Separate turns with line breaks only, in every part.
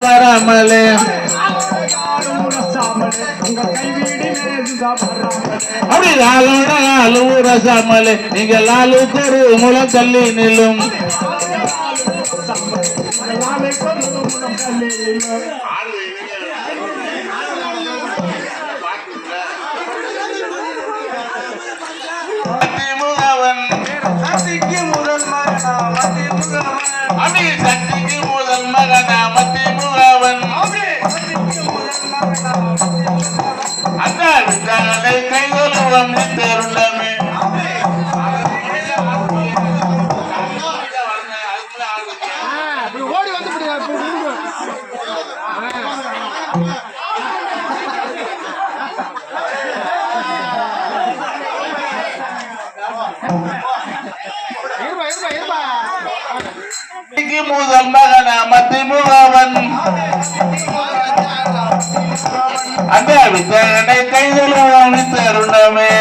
வராமலே அப்படி லாலோட லாலு ரசாமலே நீங்க லாலுக்கு ஒரு முளம் தள்ளி நிலும் சக்திக்கு முதல் மகனா மத்தி முகவன் அந்த வித்தாலை கைகொள்ளுவம் தருணமே
ஓடி வந்து
முதல் மகனா மத்தி முகவன் அந்த வித்தகனை கைதொழுவோம் தருணமே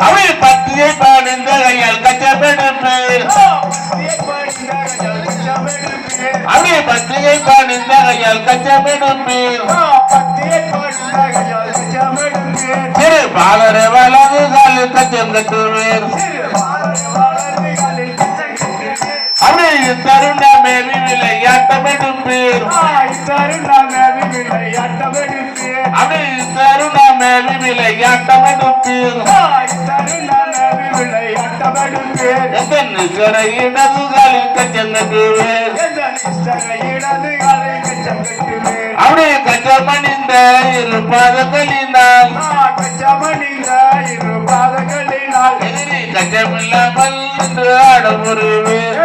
அவை பத்தியை பாடிந்த கையால் கச்சப்பெடுப்பு அவை பத்தியை பாடிந்த கையால் கச்சப்பெடுப்பு சிறு பாலரை வலது காலில் கச்சம் கட்டுவேன் அப்படி தருணமே விளையாட்டமெடுப்பீர் அப்படி தருணமே விளையாட்டமெடுப்பீர் இடது காலில் கச்சம் கட்டுவேன் அப்படி கச்சமணிந்த இரு பாதங்களினால் எதிரி கச்சமில்லாமல் என்று ஆட முருவேன்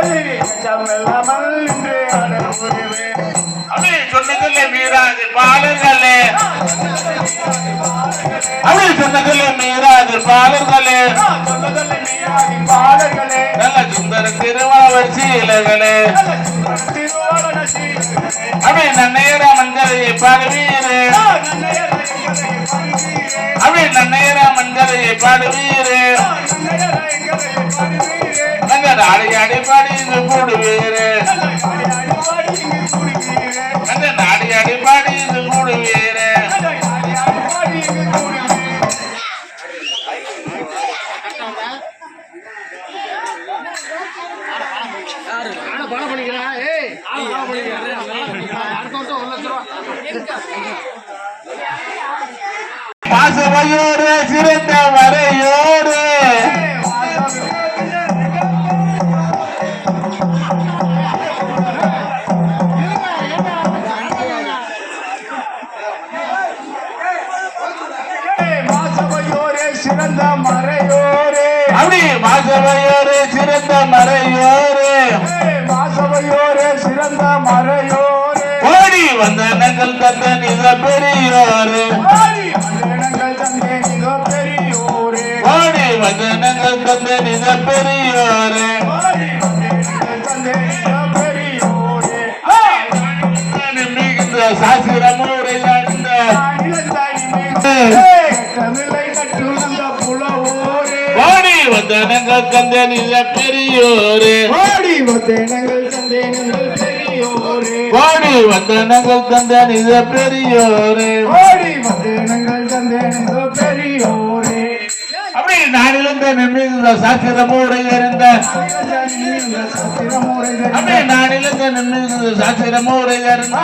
அப்படி சொன்னதில்லை மீறாது பாலர்களே அப்படி சொன்னதில்லை மீறாது பாலர்களே நல்ல சுந்தர திருவாவர் சீலகளே அப்படி நன்னையராமன் கதையை பாடுவீரே அப்படி நன்னையராமன் கதையை பாடுவீரே நாங்கள் ஆடி ஆடி பாடி இங்கு கூடுவீரே நாங்கள் ஆடி ஆடி பாடி இங்கு கூடுவீரே பாசவையோடு சிறந்த வரையோடு
சிறந்த மறையோரே
அப்படி மாசவையோரே சிறந்த மறையோரே
மாசவையோரே சிறந்த மறையோரே
ஓடி வந்த நங்கள் தந்த நித பெரியோரே ஓடி வந்த நங்கள் தந்த நித பெரியோரே மிகுந்த சாசிர முறை நடந்த ஓடி வந்த நங்கள் தந்த நித பெரியோரே
ஓடி வந்த நங்கள் தந்த பெரியோரே
ஓடி வந்த நங்கள் தந்த நித பெரியோரே
ஓடி வந்த நங்கள் தந்த பெரியோரே
அப்படி நானிலிருந்து நிமிர்ந்த சாஸ்திரமோடு இருந்த அப்படி நானிலிருந்து நிமிர்ந்த சாஸ்திரமோடு இருந்த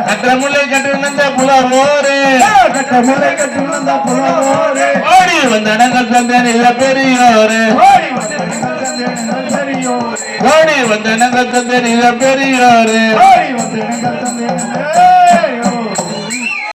கட்டமுல்லை கட்டிருந்த புலவோரே
கட்டமுல்லை கட்டிருந்த புலவோரே
ஓடி வந்த நங்கள் தந்த நில பெரியோரே
ஓடி
வந்த நங்கள் தந்த நில பெரியோரே
ஓடி வந்த நங்கள் தந்த